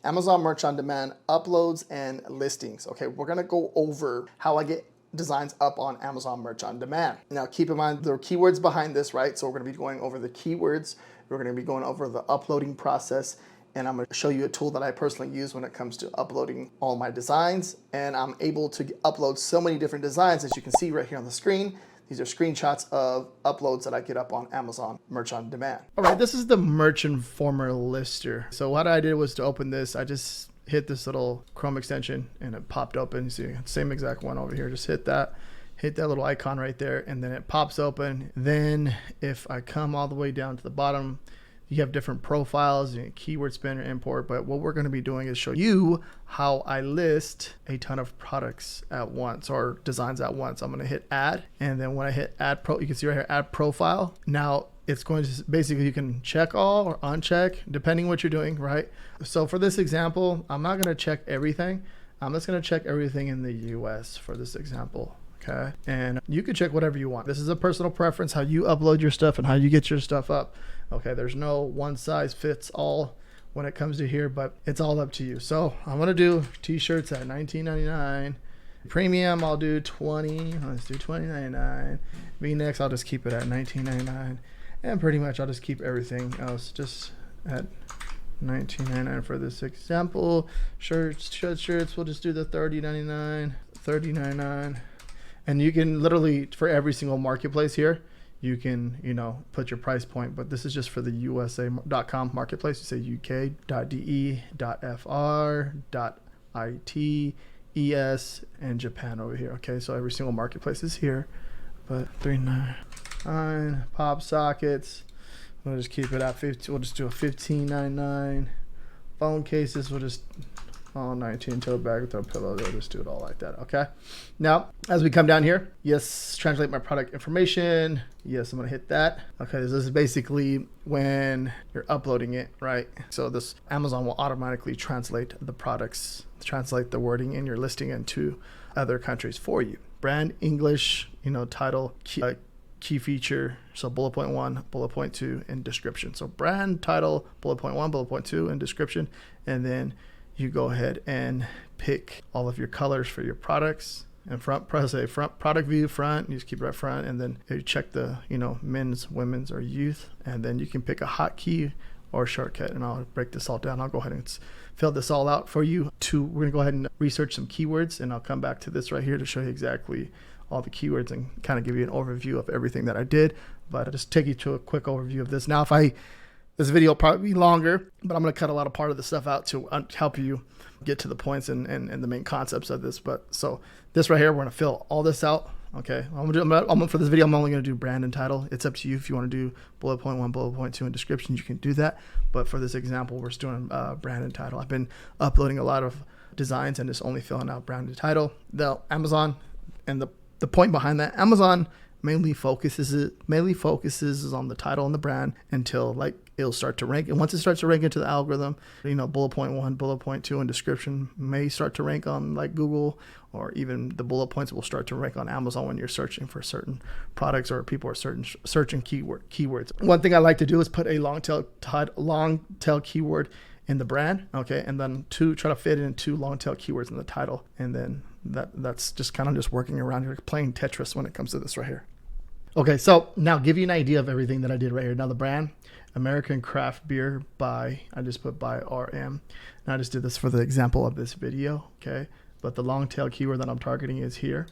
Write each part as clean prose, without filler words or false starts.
Amazon Merch on Demand, uploads and listings. Okay, we're gonna go over how I get designs up on Amazon Merch on Demand. Now keep in mind there are keywords behind this, right? So we're gonna be going over the keywords, we're gonna be going over the uploading process, and I'm gonna show you a tool that I personally use when it comes to uploading all my designs. And I'm able to upload so many different designs, as you can see right here on the screen. These are screenshots of uploads that I get up on Amazon Merch on Demand. All right, this is the Merch Informer lister. So what I did was to open this, I just hit this little Chrome extension and it popped open. You see, same exact one over here. Just hit that little icon right there, and then it pops open. Then if I come all the way down to the bottom, you have different profiles, you know, keyword spinner, import, but what we're going to be doing is show you how I list a ton of products at once or designs at once. I'm going to hit add, and then when I hit add you can see right here, add profile. Now it's going to basically, you can check all or uncheck depending what you're doing, right? So for this example, I'm not going to check everything. I'm just going to check everything in the US for this example. Okay, and you can check whatever you want. This is a personal preference, how you upload your stuff and how you get your stuff up. Okay, there's no one size fits all when it comes to here, but it's all up to you. So I'm gonna do t-shirts at $19.99. Premium, I'll do 20. Let's do $20.99. V-necks, I'll just keep it at $19.99. And pretty much I'll just keep everything else just at $19.99 for this example. Shirts, we'll just do the $30.99, $30.99. And you can literally, for every single marketplace here, you can, you know, put your price point, but this is just for the USA.com marketplace. You say UK.de.fr.it, ES, and Japan over here. Okay, so every single marketplace is here, but $3.99. Pop sockets, we'll just keep it at 50. We'll just do a $15.99. Phone cases, we'll just all 19. Tote bag with a pillow, they'll just do it all like that. Okay, now as we come down here, yes, translate my product information. Yes, I'm gonna hit that. Okay, this is basically when you're uploading it, right? So this Amazon will automatically translate the products, translate the wording in your listing into other countries for you. Brand, English, you know, title, key feature, so bullet point 1, bullet point 2, and description. So brand, title, bullet point 1, bullet point 2, and description, and then you go ahead and pick all of your colors for your products. And front, press a front product view, front, you just keep it right front, and then you check the, you know, men's, women's, or youth, and then you can pick a hotkey or shortcut, and I'll break this all down. I'll go ahead and fill this all out for you. We're gonna go ahead and research some keywords, and I'll come back to this right here to show you exactly all the keywords and kind of give you an overview of everything that I did, but I'll just take you to a quick overview of this. Now, this video will probably be longer, but I'm going to cut a lot of part of the stuff out to help you get to the points and the main concepts of this. But so this right here, we're going to fill all this out. Okay, for this video, I'm only going to do brand and title. It's up to you if you want to do bullet point 1, bullet point 2, and description. You can do that. But for this example, we're just doing brand and title. I've been uploading a lot of designs and just only filling out brand and title. The Amazon, and the point behind that, Amazon mainly focuses on the title and the brand until like it'll start to rank. And once it starts to rank into the algorithm, you know, bullet point 1, bullet point 2, and description may start to rank on like Google, or even the bullet points will start to rank on Amazon when you're searching for certain products or people are searching keywords. One thing I like to do is put a long tail keyword in the brand, okay, and then try to fit in 2 long tail keywords in the title, and then that's just kind of just working around here, playing Tetris when it comes to this right here. Okay, so now give you an idea of everything that I did right here. Now the brand, American Craft Beer by, I just put by RM. Now I just did this for the example of this video, okay? But the long tail keyword that I'm targeting is here.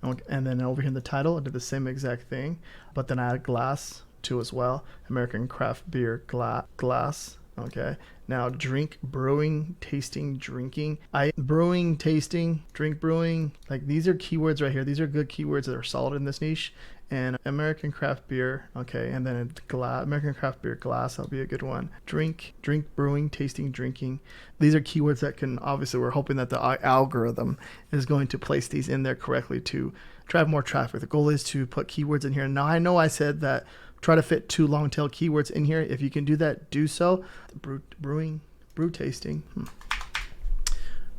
And then over here in the title, I did the same exact thing, but then I add glass too as well. American Craft Beer glass. Okay, now drink, brewing, tasting, drinking. Brewing, tasting, drink, brewing. Like these are keywords right here. These are good keywords that are solid in this niche. And American Craft Beer, okay, and then American Craft Beer glass, that'll be a good one. Drink, brewing, tasting, drinking. These are keywords that can, obviously we're hoping that the algorithm is going to place these in there correctly to drive more traffic. The goal is to put keywords in here. Now I know I said that try to fit 2 long tail keywords in here. If you can do that, do so. Brewing, brew tasting,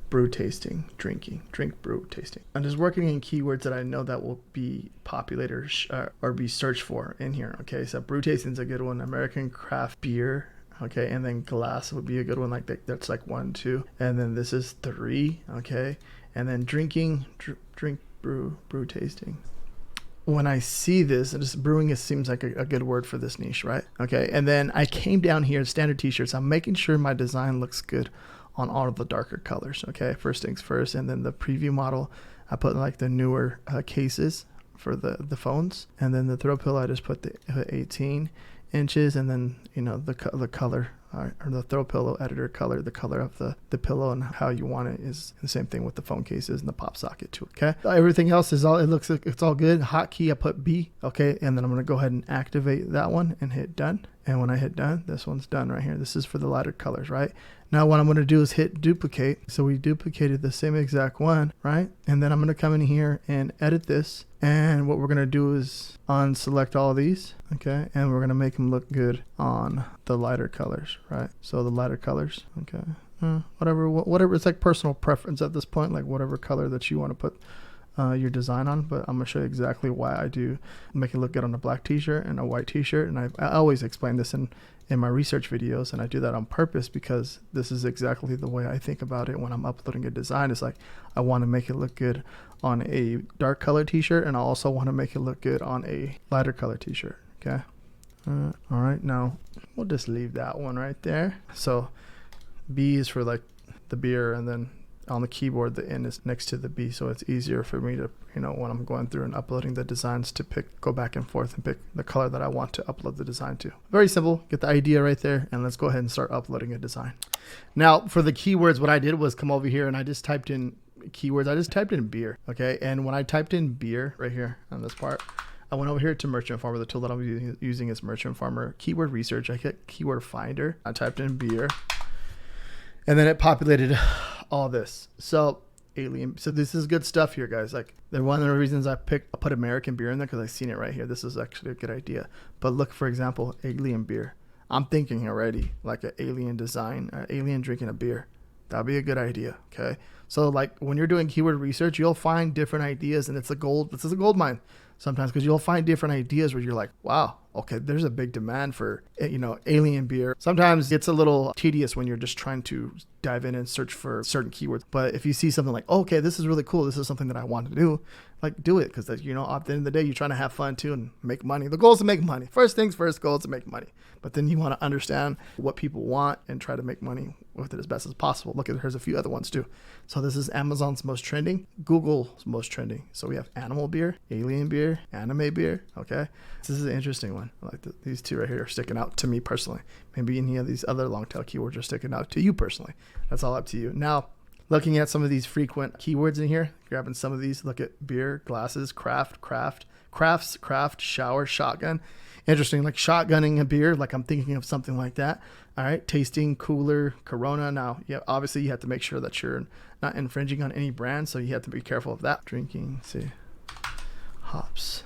brew tasting, drinking, drink, brew, tasting. I'm just working in keywords that I know that will be populated or be searched for in here. Okay, so brew tasting is a good one. American Craft Beer. Okay, and then glass would be a good one. Like that's like 1, 2, and then this is 3. Okay, and then drinking, drink, brew, tasting. When I see this, and just brewing, it seems like a good word for this niche, right? Okay, and then I came down here, standard t-shirts. I'm making sure my design looks good on all of the darker colors. Okay, first things first, and then the preview model, I put like the newer cases for the phones, and then the throw pillow, I just put the 18 inches, and then the color. Or the throw pillow editor color, the color of the pillow and how you want it is the same thing with the phone cases and the pop socket too. Okay, everything else is all, it looks like it's all good. Hotkey, I put B. Okay, and then I'm gonna go ahead and activate that one and hit done. And when I hit done, this one's done right here. This is for the lighter colors, right? Now what I'm gonna do is hit duplicate. So we duplicated the same exact one, right? And then I'm gonna come in here and edit this. And what we're gonna do is unselect all of these, okay? And we're gonna make them look good on the lighter colors, right? So the lighter colors, okay? Whatever, it's like personal preference at this point, like whatever color that you wanna put your design on, but I'm gonna show you exactly why I do make it look good on a black t-shirt and a white t-shirt. And I always explain this in my research videos, and I do that on purpose because this is exactly the way I think about it when I'm uploading a design. It's like I want to make it look good on a dark color t-shirt, and I also want to make it look good on a lighter color t-shirt. Okay, all right, now we'll just leave that one right there. So B is for like the beer, and then on the keyboard the N is next to the B, so it's easier for me to, when I'm going through and uploading the designs, to go back and forth and pick the color that I want to upload the design to. Very simple. Get the idea right there, and let's go ahead and start uploading a design. Now for the keywords, what I did was come over here and I just typed in keywords. I just typed in beer. Okay, and when I typed in beer right here on this part, I went over here to Merchant Farmer. The tool that I'm using is Merchant Farmer keyword research. I hit keyword finder, I typed in beer, and then it populated all this. So alien, so this is good stuff here, guys. Like, one of the reasons I put American beer in there, because I've seen it right here. This is actually a good idea. But look, for example, alien beer. I'm thinking already like an alien design, alien drinking a beer. That'd be a good idea. Okay, so like when you're doing keyword research, you'll find different ideas, and this is a gold mine sometimes, because you'll find different ideas where you're like, wow, okay, there's a big demand for, alien beer. Sometimes it's a little tedious when you're just trying to dive in and search for certain keywords. But if you see something like, oh, okay, this is really cool, this is something that I want to do, like, do it, because at the end of the day, you're trying to have fun too and make money. The goal is to make money. First things first, goal is to make money. But then you want to understand what people want and try to make money with it as best as possible. Look, here's a few other ones too. So this is Amazon's most trending, Google's most trending. So we have animal beer, alien beer, anime beer. Okay, this is an interesting one. I like these two right here are sticking out to me personally. Maybe any of these other long tail keywords are sticking out to you personally. That's all up to you. Now, looking at some of these frequent keywords in here, grabbing some of these, look at beer, glasses, crafts, shower, shotgun. Interesting, like shotgunning a beer, like I'm thinking of something like that. All right, tasting, cooler, Corona. Now, yeah, obviously you have to make sure that you're not infringing on any brand, so you have to be careful of that. Drinking, let's see, hops.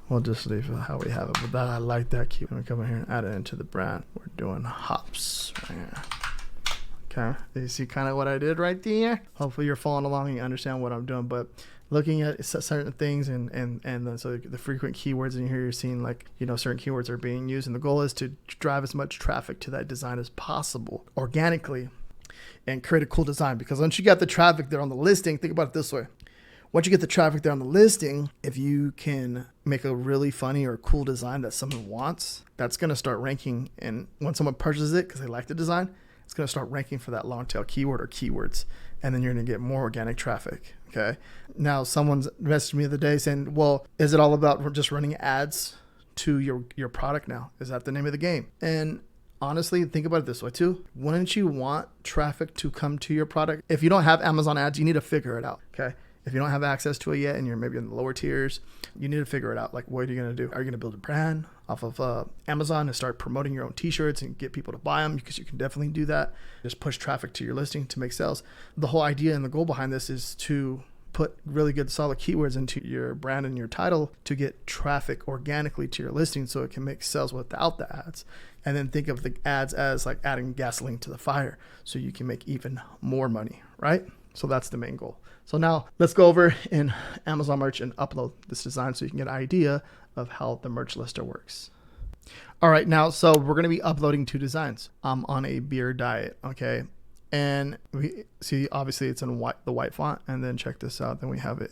We'll just leave it how we have it, but that, I like that keyword. Let me come in here and add it into the brand. We're doing hops right here. Okay, you see kind of what I did right there? Hopefully you're following along and you understand what I'm doing, but looking at certain things and so the frequent keywords in here, you're seeing like, certain keywords are being used, and the goal is to drive as much traffic to that design as possible organically and create a cool design. Because once you got the traffic there on the listing, think about it this way. Once you get the traffic there on the listing, if you can make a really funny or cool design that someone wants, that's going to start ranking. And when someone purchases it because they like the design, it's going to start ranking for that long tail keyword or keywords. And then you're going to get more organic traffic. Okay. Now, someone's messaged me the other day saying, well, is it all about just running ads to your product now? Is that the name of the game? And honestly, think about it this way too. Wouldn't you want traffic to come to your product? If you don't have Amazon ads, you need to figure it out. Okay. If you don't have access to it yet and you're maybe in the lower tiers, you need to figure it out. Like, what are you going to do? Are you going to build a brand off of Amazon and start promoting your own t-shirts and get people to buy them? Because you can definitely do that. Just push traffic to your listing to make sales. The whole idea and the goal behind this is to put really good solid keywords into your brand and your title to get traffic organically to your listing so it can make sales without the ads. And then think of the ads as like adding gasoline to the fire so you can make even more money, right? So that's the main goal. So now let's go over in Amazon Merch and upload this design so you can get an idea of how the merch lister works. All right, now, so we're going to be uploading 2 designs. I'm on a beer diet, okay? And we see, obviously it's in the white font, and then check this out. Then we have it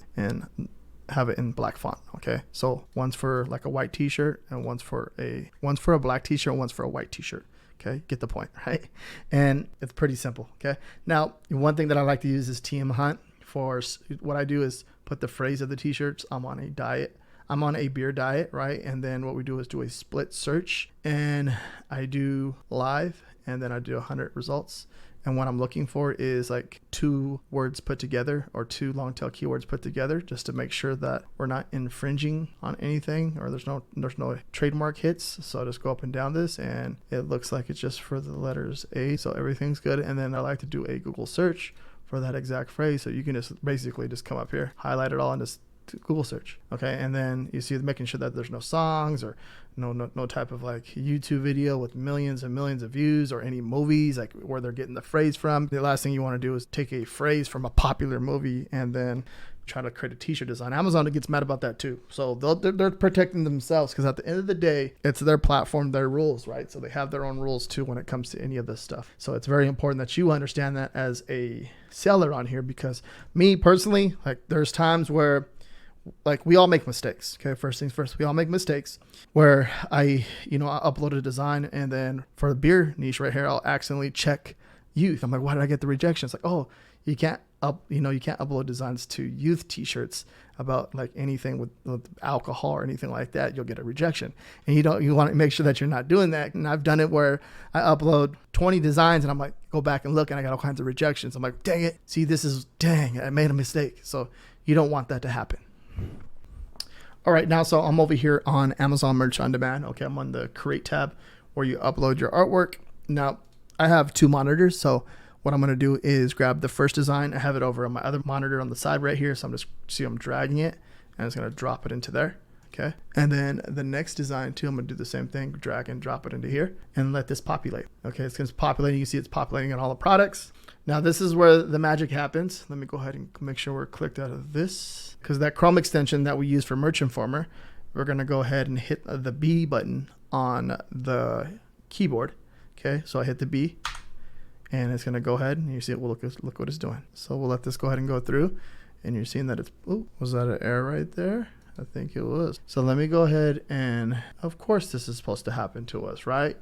in black font, okay? So one's for like a white t-shirt, and one's for a black t-shirt, and one's for a white t-shirt. Okay, get the point, right? And it's pretty simple, okay? Now, one thing that I like to use is TM Hunt. For what I do is put the phrase of the t-shirts. I'm on a diet. I'm on a beer diet, right? And then what we do is do a split search, and I do live, and then I do 100 results. And what I'm looking for is like 2 words put together, or 2 long tail keywords put together, just to make sure that we're not infringing on anything, or there's no trademark hits. So I just go up and down this, and it looks like it's just for the letters A. So everything's good. And then I like to do a Google search for that exact phrase. So you can just basically just come up here, highlight it all, and just Google search. Okay, and then you see making sure that there's no songs or no type of like YouTube video with millions and millions of views, or any movies like where they're getting the phrase from. The last thing you want to do is take a phrase from a popular movie and then try to create a t-shirt design. Amazon gets mad about that too. So they're protecting themselves, because at the end of the day, it's their platform, their rules, right? So they have their own rules too when it comes to any of this stuff. So it's very important that you understand that as a seller on here, because me personally, like there's times where like we all make mistakes. Okay, first things first, we all make mistakes where I upload a design, and then for the beer niche right here, I'll accidentally check youth. I'm like, why did I get the rejection? It's like, oh, you can't upload designs to youth t-shirts about like anything with alcohol or anything like that. You'll get a rejection, and you want to make sure that you're not doing that. And I've done it where I upload 20 designs, and I'm like, go back and look, and I got all kinds of rejections. I'm like, dang it, see, I made a mistake. So you don't want that to happen. All right, now, so I'm over here on Amazon Merch on Demand. Okay, I'm on the Create tab where you upload your artwork. Now, I have 2 monitors, so what I'm going to do is grab the first design. I have it over on my other monitor on the side right here, so I'm dragging it, and it's going to drop it into there. Okay, and then the next design too, I'm going to do the same thing, drag and drop it into here, and let this populate. Okay, it's going to populate. You can see it's populating in all the products. Now, this is where the magic happens. Let me go ahead and make sure we're clicked out of this, because that Chrome extension that we use for Merch Informer, we're going to go ahead and hit the B button on the keyboard. Okay, so I hit the B, and it's going to go ahead, and you see it. Well, look what it's doing. So we'll let this go ahead and go through, and you're seeing that it's, oh, was that an error right there? I think it was. So let me go ahead, and of course this is supposed to happen to us, right?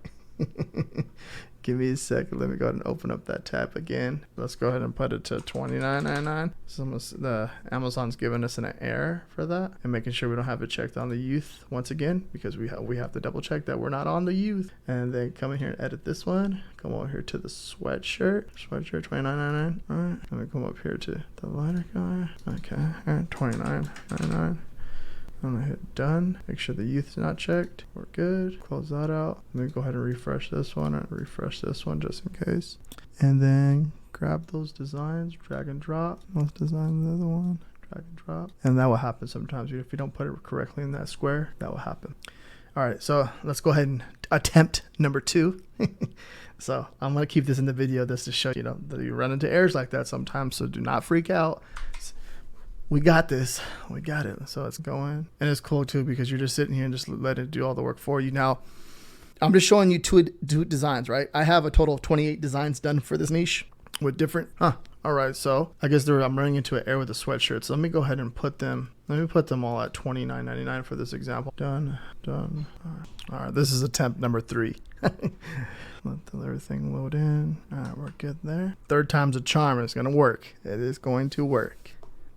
Give me a second. Let me go ahead and open up that tab again. Let's go ahead and put it to $29.99. So the Amazon's giving us an error for that, and making sure we don't have it checked on the youth once again, because we have to double check that we're not on the youth. And then come in here and edit this one. Come over here to the sweatshirt $29.99. All right, let me come up here to the lighter color. Okay, all right, $29.99. I'm gonna hit done. Make sure the youth's not checked. We're good. Close that out. Let me go ahead and refresh this one, and refresh this one just in case. And then grab those designs, drag and drop. Let's design the other one, drag and drop. And that will happen sometimes. If you don't put it correctly in that square, that will happen. All right, so let's go ahead and attempt number 2. So I'm gonna keep this in the video just to show that you run into errors like that sometimes. So do not freak out. We got this. We got it. So it's going. And it's cool too, because you're just sitting here and just let it do all the work for you. Now, I'm just showing you two designs, right? I have a total of 28 designs done for this niche with different. All right. So I guess I'm running into an error with the sweatshirt. So let me go ahead and put them. Let me put them all at $29.99 for this example. Done. All right. This is attempt number 3. Let everything load in. All right. We're good there. 3rd time's a charm. It's going to work. It is going to work.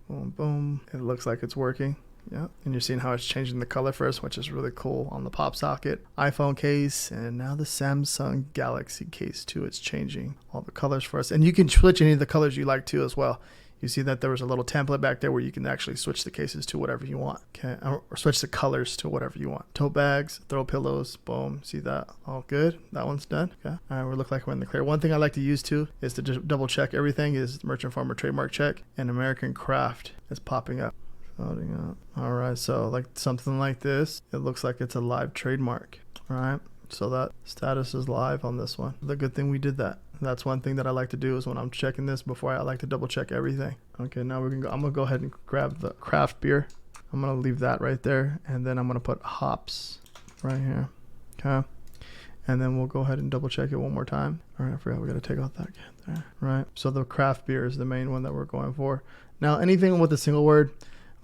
Boom, boom. It looks like it's working. Yeah. And you're seeing how it's changing the color first, which is really cool on the pop socket, iPhone case, and now the Samsung Galaxy case too. It's changing all the colors for us. And you can switch any of the colors you like too as well. You see that there was a little template back there where you can actually switch the cases to whatever you want. Okay. Or switch the colors to whatever you want. Tote bags, throw pillows, boom. See that? All good. That one's done. Okay. All right. We look like we're in the clear. One thing I like to use too is to just double check everything is Merch Informer trademark check, and American Craft is popping up. Loading up. All right. So like something like this, it looks like it's a live trademark. All right. So that status is live on this one. The good thing we did that. That's one thing that I like to do is when I'm checking this before I like to double check everything. Okay, now we can go. I'm gonna go ahead and grab the craft beer. I'm gonna leave that right there, and then I'm gonna put hops right here. Okay. And then we'll go ahead and double check it one more time. All right, I forgot we got to take off that there. Right. So the craft beer is the main one that we're going for. Now, anything with a single word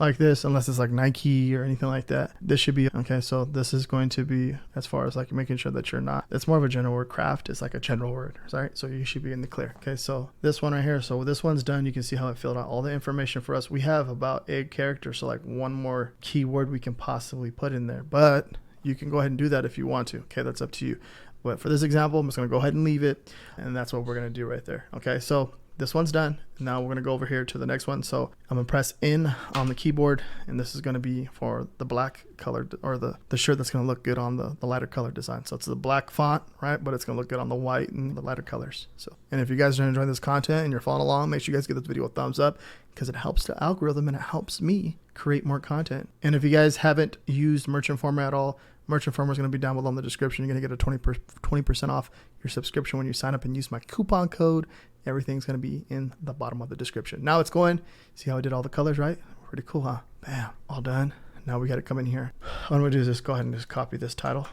like this, unless it's like Nike or anything like that, this should be okay. So this is going to be, as far as like making sure that you're not, it's more of a general word. Craft is like a general word, right? So you should be in the clear. Okay, so this one right here, so this one's done. You can see how it filled out all the information for us. We have about 8 characters, so like one more keyword we can possibly put in there, but you can go ahead and do that if you want to. Okay, that's up to you. But for this example, I'm just going to go ahead and leave it, and that's what we're going to do right there. Okay, so this one's done. Now we're going to go over here to the next one. So I'm going to press in on the keyboard, and this is going to be for the black color, or the shirt that's going to look good on the lighter color design. So it's the black font, right? But it's going to look good on the white and the lighter colors. So, and if you guys are enjoying this content and you're following along, make sure you guys give this video a thumbs up, because it helps the algorithm and it helps me create more content. And if you guys haven't used Merchant Former at all, Merchant Former is going to be down below in the description. You're going to get a 20% off your subscription when you sign up and use my coupon code. Everything's going to be in the bottom of the description. Now it's going. See how I did all the colors, right? Pretty cool, huh? Bam, all done. Now we got to come in here. What I'm going to do is just go ahead and just copy this title.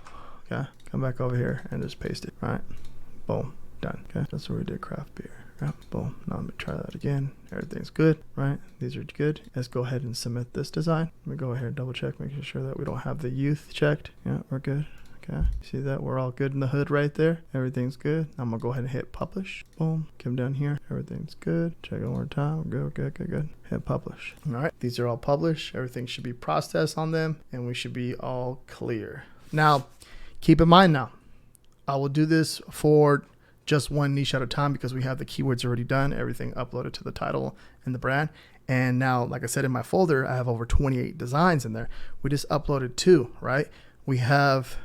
Okay, come back over here and just paste it. All right, boom, done. Okay, that's what we did, craft beer. Yep, boom. Now I'm gonna try that again. Everything's good, right? These are good. Let's go ahead and submit this design. Let me go ahead and double check, making sure that we don't have the youth checked. Yeah, we're good. Okay, see that? We're all good in the hood right there. Everything's good. I'm gonna go ahead and hit publish. Boom, come down here. Everything's good. Check it one more time. Good. Hit publish. All right, these are all published. Everything should be processed on them, and we should be all clear. Now, keep in mind now, I will do this for just one niche at a time, because we have the keywords already done, everything uploaded to the title and the brand. And now, like I said, in my folder, I have over 28 designs in there. We just uploaded 2, right? We have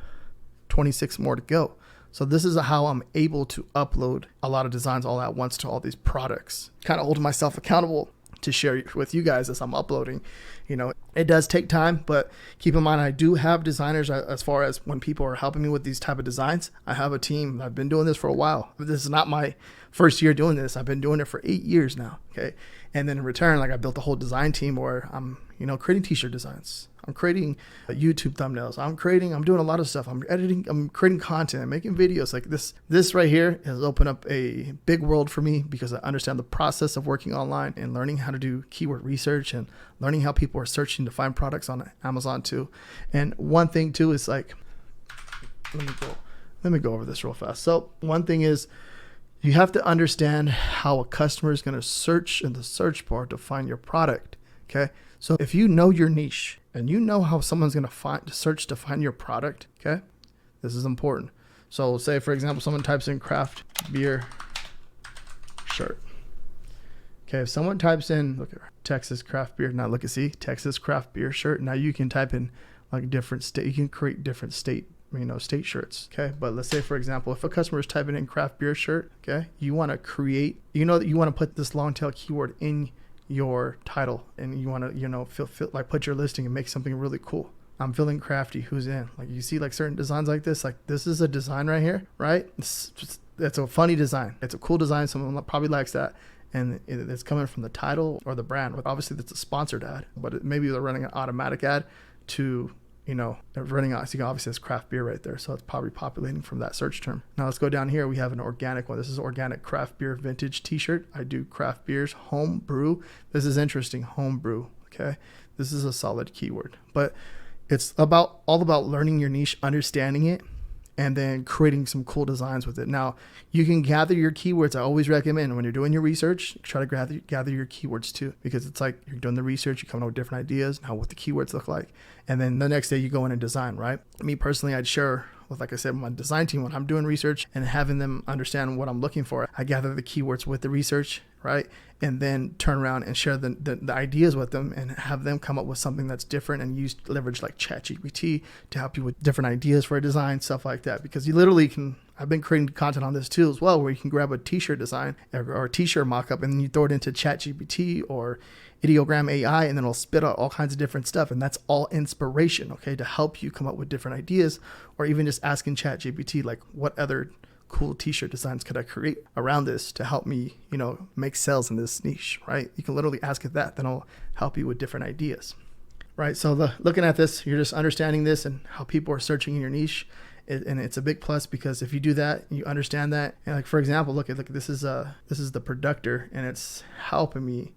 26 more to go. So this is how I'm able to upload a lot of designs all at once to all these products. Kind of holding myself accountable to share with you guys as I'm uploading. You know, it does take time, but keep in mind, I do have designers. As far as when people are helping me with these type of designs, I have a team. I've been doing this for a while. This is not my first year doing this. I've been doing it for 8 years now. Okay. And then in return, like, I built a whole design team where I'm, you know, creating t-shirt designs. I'm creating YouTube thumbnails. I'm doing a lot of stuff. I'm editing, I'm creating content, I'm making videos. Like this right here has opened up a big world for me, because I understand the process of working online and learning how to do keyword research and learning how people are searching to find products on Amazon too. And one thing too is, like, let me go over this real fast. So one thing is, you have to understand how a customer is going to search in the search bar to find your product. Okay. So if you know your niche and you know how someone's going to search to find your product, okay, this is important. So say, for example, someone types in craft beer shirt. Okay, if someone types in, look at Texas craft beer, now look at, see, Texas craft beer shirt. Now you can type in like different state, you can create different state, you know, state shirts. Okay, but let's say, for example, if a customer is typing in craft beer shirt, okay, you want to create, you know, that you want to put this long tail keyword in your title, and you want to, you know, feel like put your listing and make something really cool. I'm feeling crafty, who's in? Like, you see like certain designs like this is a design right here, right? It's a funny design. It's a cool design. Someone probably likes that. And it's coming from the title or the brand. Obviously that's a sponsored ad, but maybe they're running an automatic ad to, you know, they're running out. So you can obviously it's craft beer right there. So it's probably populating from that search term. Now let's go down here. We have an organic one. This is organic craft beer vintage t-shirt. I do craft beers, home brew. This is interesting. Home brew. Okay. This is a solid keyword, but it's all about learning your niche, understanding it, and then creating some cool designs with it. Now, you can gather your keywords. I always recommend when you're doing your research, try to gather your keywords too, because it's like you're doing the research, you come up with different ideas, now what the keywords look like. And then the next day you go in and design, right? Me personally, I'd share with, like I said, my design team, when I'm doing research and having them understand what I'm looking for, I gather the keywords with the research, right? And then turn around and share the ideas with them and have them come up with something that's different, and leverage like ChatGPT to help you with different ideas for a design, stuff like that. Because you literally can, I've been creating content on this too as well, where you can grab a t-shirt design or a t-shirt mock-up, and then you throw it into ChatGPT or Ideogram AI, and then it'll spit out all kinds of different stuff. And that's all inspiration, okay, to help you come up with different ideas, or even just asking ChatGPT, like, what other cool t-shirt designs could I create around this to help me, you know, make sales in this niche, right? You can literally ask it that, then it'll help you with different ideas, right? So looking at this, you're just understanding this and how people are searching in your niche. And it's a big plus because if you do that, you understand that. And like, for example, look, this is the productor, and it's helping me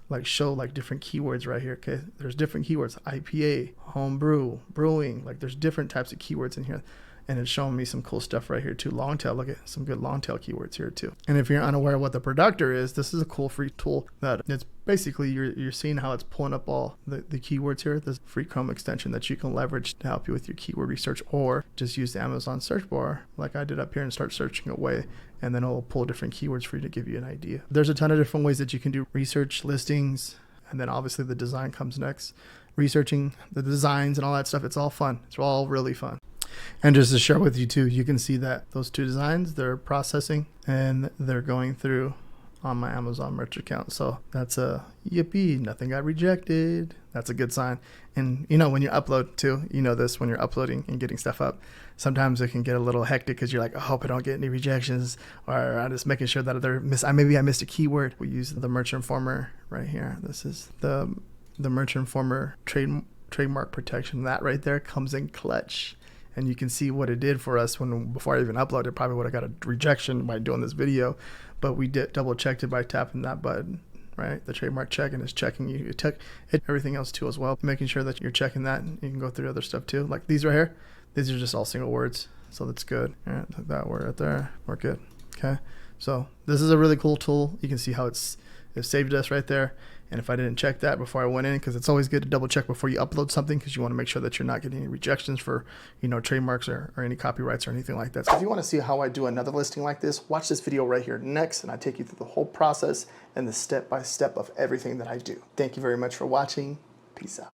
like show like different keywords right here. Okay, there's different keywords: IPA, homebrew, brewing. Like there's different types of keywords in here, and it's showing me some cool stuff right here too. Long tail, look at some good long tail keywords here too. And if you're unaware of what the productor is, this is a cool free tool that it's basically you're seeing how it's pulling up all the keywords here. This free Chrome extension that you can leverage to help you with your keyword research, or just use the Amazon search bar like I did up here and start searching away, and then it'll pull different keywords for you to give you an idea. There's a ton of different ways that you can do research, listings, and then obviously the design comes next. Researching the designs and all that stuff, it's all fun. It's all really fun. And just to share with you too, you can see that those 2 designs, they're processing and they're going through on my Amazon merch account. So that's a yippee, nothing got rejected. That's a good sign. And you know, when you upload too, you know this, when you're uploading and getting stuff up, sometimes it can get a little hectic because you're like, I hope I don't get any rejections, or I'm just making sure that maybe I missed a keyword. We use the Merch Informer right here. This is the Merch Informer trademark protection. That right there comes in clutch. And you can see what it did for us before I even uploaded. Probably would have got a rejection by doing this video, but we did double checked it by tapping that button, right? The trademark check, and it's checking you. It took everything else too as well, making sure that you're checking that. And you can go through other stuff too, like these right here. These are just all single words, so that's good. All right, took that word right there. We're good. Okay, so this is a really cool tool. You can see how it saved us right there. And if I didn't check that before I went in, because it's always good to double check before you upload something, because you want to make sure that you're not getting any rejections for, trademarks or any copyrights or anything like that. So if you want to see how I do another listing like this, watch this video right here next, and I take you through the whole process and the step-by-step of everything that I do. Thank you very much for watching. Peace out.